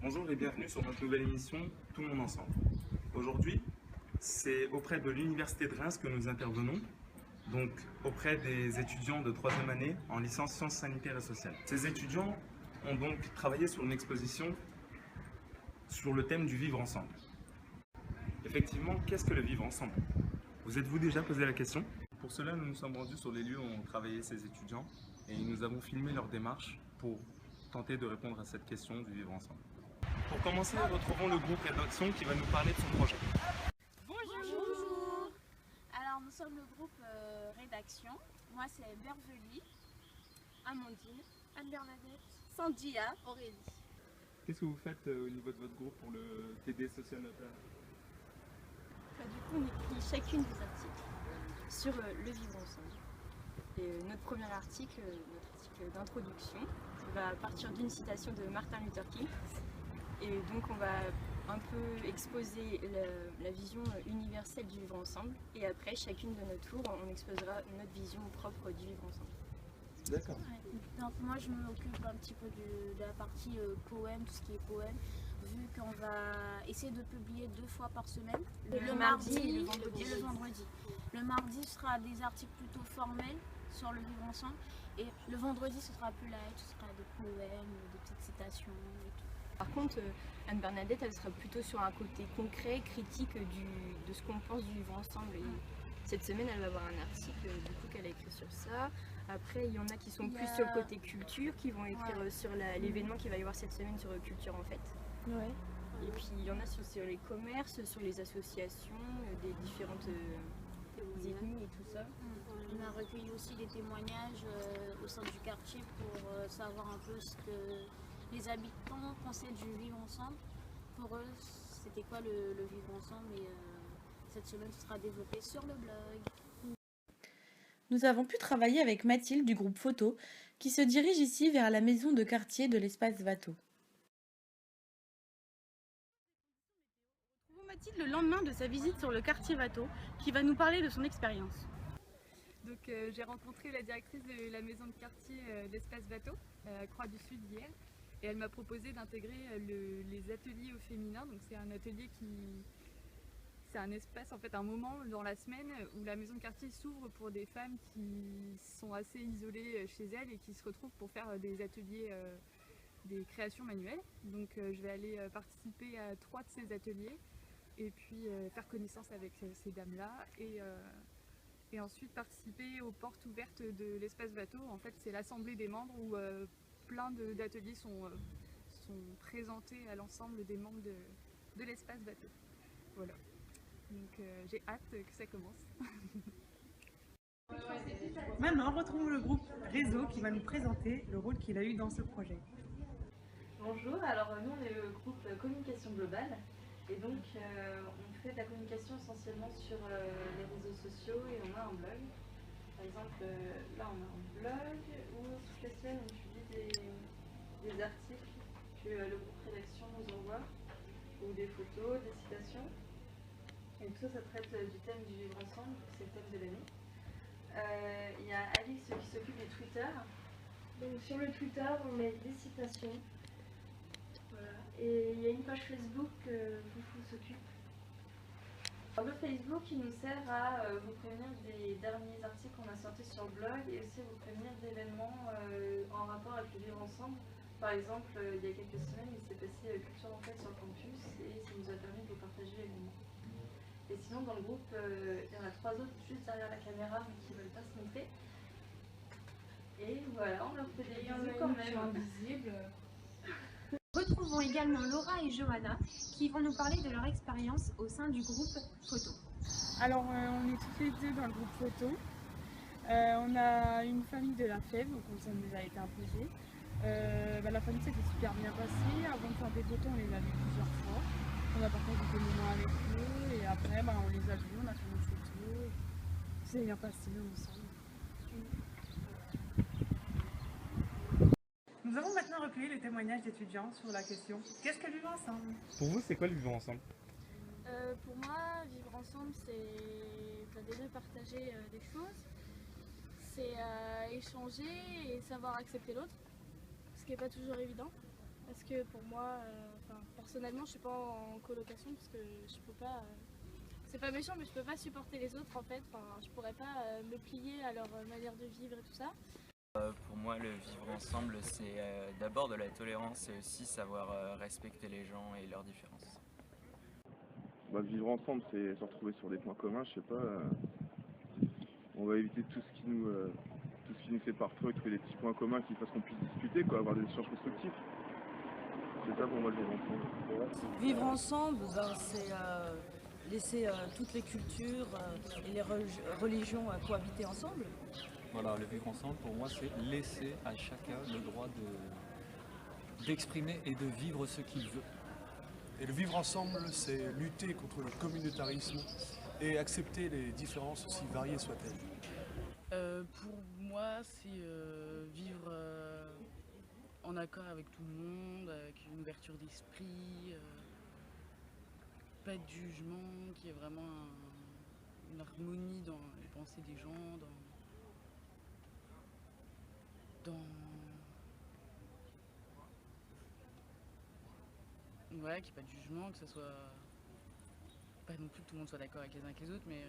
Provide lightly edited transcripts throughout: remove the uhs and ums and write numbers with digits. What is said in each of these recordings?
Bonjour et bienvenue sur notre nouvelle émission Tout le monde ensemble. Aujourd'hui, c'est auprès de l'Université de Reims que nous intervenons, donc auprès des étudiants de 3e année en licence sciences sanitaires et sociales. Ces étudiants ont donc travaillé sur une exposition sur le thème du vivre ensemble. Effectivement, qu'est-ce que le vivre ensemble? Vous êtes-vous déjà posé la question? Pour cela, nous nous sommes rendus sur les lieux où ont travaillé ces étudiants et nous avons filmé leur démarche pour tenter de répondre à cette question du vivre ensemble. Pour commencer, retrouvons le groupe Rédaction qui va nous parler de son projet. Bonjour. Alors nous sommes le groupe Rédaction. Moi c'est Bervely, Amandine, Anne-Bernadette, Sandia, Aurélie. Qu'est-ce que vous faites au niveau de votre groupe pour le TD Social Notaire? Du coup, on écrit chacune des articles sur le vivre ensemble. Et notre premier article, notre article d'introduction, va partir d'une citation de Martin Luther King. Et donc on va un peu exposer la vision universelle du vivre ensemble. Et après, chacune de notre tour, on exposera notre vision propre du vivre ensemble. D'accord. Ouais. Donc moi je m'occupe un petit peu de la partie poème, tout ce qui est poème, vu qu'on va essayer de publier 2 fois par semaine, le mardi et le vendredi. Le mardi sera des articles plutôt formels sur le vivre ensemble et le vendredi ce sera plus light, ce sera des poèmes, des petites citations et tout. Par contre, Anne-Bernadette, elle sera plutôt sur un côté concret, critique de ce qu'on pense du vivre ensemble. Et cette semaine, elle va avoir un article du coup, qu'elle a écrit sur ça. Après, il y en a qui sont plus sur le côté culture, qui vont écrire sur l'événement qu'il va y avoir cette semaine sur culture en fait. Ouais. Et puis, il y en a sur les commerces, sur les associations, des différentes ethnies et tout ça. On a recueilli aussi des témoignages au sein du quartier pour savoir un peu ce que les habitants pensaient du vivre ensemble. Pour eux, c'était quoi le vivre ensemble et cette semaine, ce sera développé sur le blog. Nous avons pu travailler avec Mathilde du groupe Photo qui se dirige ici vers la maison de quartier de l'espace Watteau. Retrouvons Mathilde le lendemain de sa visite sur le quartier Watteau qui va nous parler de son expérience. Donc j'ai rencontré la directrice de la maison de quartier d'Espace Watteau, à Croix-du-Sud hier, et elle m'a proposé d'intégrer les ateliers au féminin. Donc c'est un atelier c'est un espace, en fait un moment dans la semaine où la maison de quartier s'ouvre pour des femmes qui sont assez isolées chez elles et qui se retrouvent pour faire des ateliers, des créations manuelles. Donc je vais aller participer à 3 de ces ateliers et puis faire connaissance avec ces dames-là et ensuite participer aux portes ouvertes de l'espace Watteau. En fait, c'est l'assemblée des membres où plein d'ateliers sont présentés à l'ensemble des membres de l'espace Watteau. Voilà. Donc j'ai hâte que ça commence. Maintenant, retrouvons le groupe Réseau qui va nous présenter le rôle qu'il a eu dans ce projet. Bonjour, alors nous on est le groupe Communication Globale. Et donc, on fait de la communication essentiellement sur les réseaux sociaux et on a un blog. Par exemple, là on a un blog où toutes les semaines on publie des articles que le groupe Rédaction nous envoie, ou des photos, des citations. Et tout ça, ça traite du thème du vivre ensemble, c'est le thème de l'année. Il y a Alix qui s'occupe du Twitter. Donc sur le Twitter, on met des citations. Voilà. Et il y a une page Facebook Foufou s'occupe. Le Facebook, il nous sert à vous prévenir des derniers articles qu'on a sortis sur le blog et aussi vous prévenir d'événements en rapport avec le vivre ensemble. Par exemple, il y a quelques semaines, il s'est passé culture en fait sur le campus et ça nous a permis de vous partager l'événement. Et sinon, dans le groupe, il y en a 3 autres juste derrière la caméra mais qui ne veulent pas se montrer. Et voilà, on leur fait des bisous quand même. Retrouvons également Laura et Johanna qui vont nous parler de leur expérience au sein du groupe photo. Alors on est toutes les deux dans le groupe photo. On a une famille de la fève, donc ça nous a été imposé. La famille s'était super bien passée. Avant de faire des photos, on les a vus plusieurs fois. On a partagé des moments avec eux et après on les a vus, on a fait nos photos. C'est bien passé ensemble. Nous avons maintenant recueilli les témoignages d'étudiants sur la question « Qu'est-ce que vivre ensemble ?» Pour vous, c'est quoi le vivre ensemble? Pour moi, vivre ensemble, c'est déjà partager des choses, c'est échanger et savoir accepter l'autre, ce qui n'est pas toujours évident. Parce que pour moi, personnellement, je ne suis pas en colocation parce que je peux pas. C'est pas méchant, mais je peux pas supporter les autres en fait. Je pourrais pas me plier à leur manière de vivre et tout ça. Pour moi, le vivre ensemble, c'est d'abord de la tolérance et aussi savoir respecter les gens et leurs différences. Vivre ensemble, c'est se retrouver sur des points communs, je sais pas. On va éviter tout ce qui nous sépare trop et trouver des petits points communs qui fassent qu'on puisse discuter, quoi, avoir des échanges constructifs. C'est ça pour moi le vivre ensemble. Vivre ensemble, c'est laisser toutes les cultures et les religions cohabiter ensemble. Voilà, le vivre ensemble, pour moi, c'est laisser à chacun le droit d'exprimer et de vivre ce qu'il veut. Et le vivre ensemble, c'est lutter contre le communautarisme et accepter les différences, aussi variées soient-elles. Pour moi, c'est vivre en accord avec tout le monde, avec une ouverture d'esprit, pas de jugement, qu'il y ait vraiment une harmonie dans les pensées des gens, ouais, qu'il n'y ait pas de jugement, que ça soit pas non plus que tout le monde soit d'accord avec les uns avec les autres, mais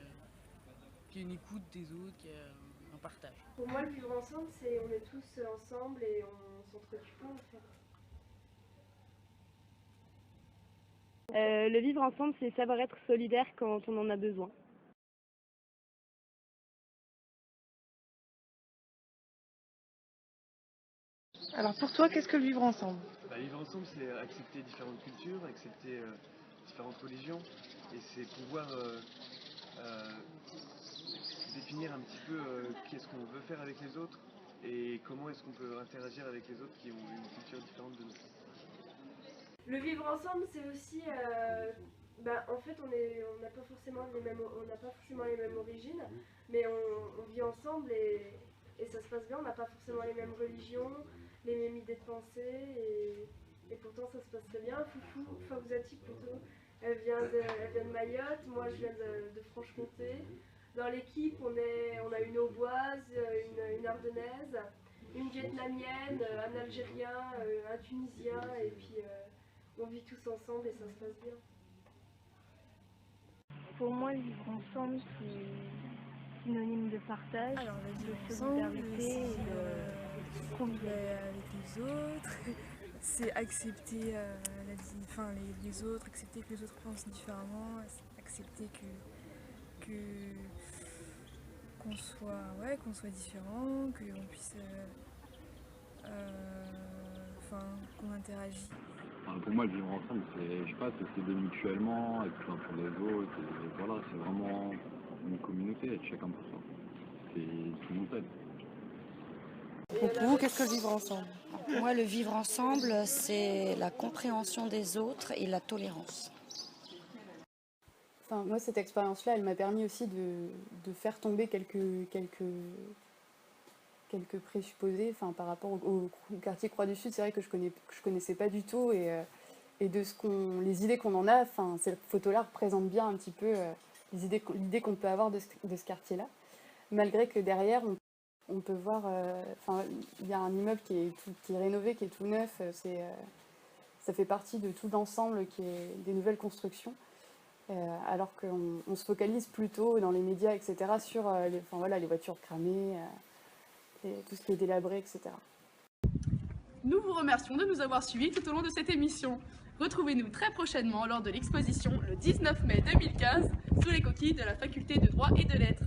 qu'il y ait une écoute des autres, qu'il y ait un partage. Pour moi, le vivre ensemble, c'est on est tous ensemble et on s'entretue pas en fait. Le vivre ensemble, c'est savoir être solidaire quand on en a besoin. Alors pour toi, qu'est-ce que le vivre ensemble? Vivre ensemble, c'est accepter différentes cultures, accepter différentes religions, et c'est pouvoir définir un petit peu qu'est-ce qu'on veut faire avec les autres et comment est-ce qu'on peut interagir avec les autres qui ont une culture différente de nous. Le vivre ensemble, c'est aussi, en fait, on n'a pas forcément les mêmes origines, mais on vit ensemble et ça se passe bien. On n'a pas forcément les mêmes religions, les mêmes idées de pensée, et pourtant ça se passe très bien. Fawzati plutôt, elle vient de Mayotte, moi je viens de Franche-Comté. Dans l'équipe, on a une Auboise, une Ardennaise, une Vietnamienne, un Algérien, un Tunisien, et puis on vit tous ensemble et ça se passe bien. Pour moi, le vivre ensemble, c'est synonyme de partage, de solidarité et de convivre avec les autres, c'est accepter les autres, accepter que les autres pensent différemment, accepter qu'on soit différent, qu'on puisse qu'on interagit. Pour moi, le vivre ensemble, c'est s'aider mutuellement, être l'un pour les autres, et voilà, c'est vraiment une communauté, être chacun pour soi. C'est tout le monde aide. Pour vous, qu'est-ce que le vivre ensemble? Pour moi, le vivre ensemble, c'est la compréhension des autres et la tolérance. Moi, cette expérience-là, elle m'a permis aussi de faire tomber quelques présupposés par rapport au quartier Croix-du-Sud. C'est vrai que je connaissais pas du tout et de les idées qu'on en a, cette photo-là représente bien un petit peu l'idée qu'on peut avoir de ce quartier-là. Malgré que derrière, on peut voir, il y a un immeuble qui est rénové, qui est tout neuf, ça fait partie de tout l'ensemble qui est des nouvelles constructions. Alors qu'on se focalise plutôt dans les médias, etc., sur les voitures cramées, tout ce qui est délabré, etc. Nous vous remercions de nous avoir suivis tout au long de cette émission. Retrouvez-nous très prochainement lors de l'exposition le 19 mai 2015 sous les coquilles de la Faculté de droit et de lettres.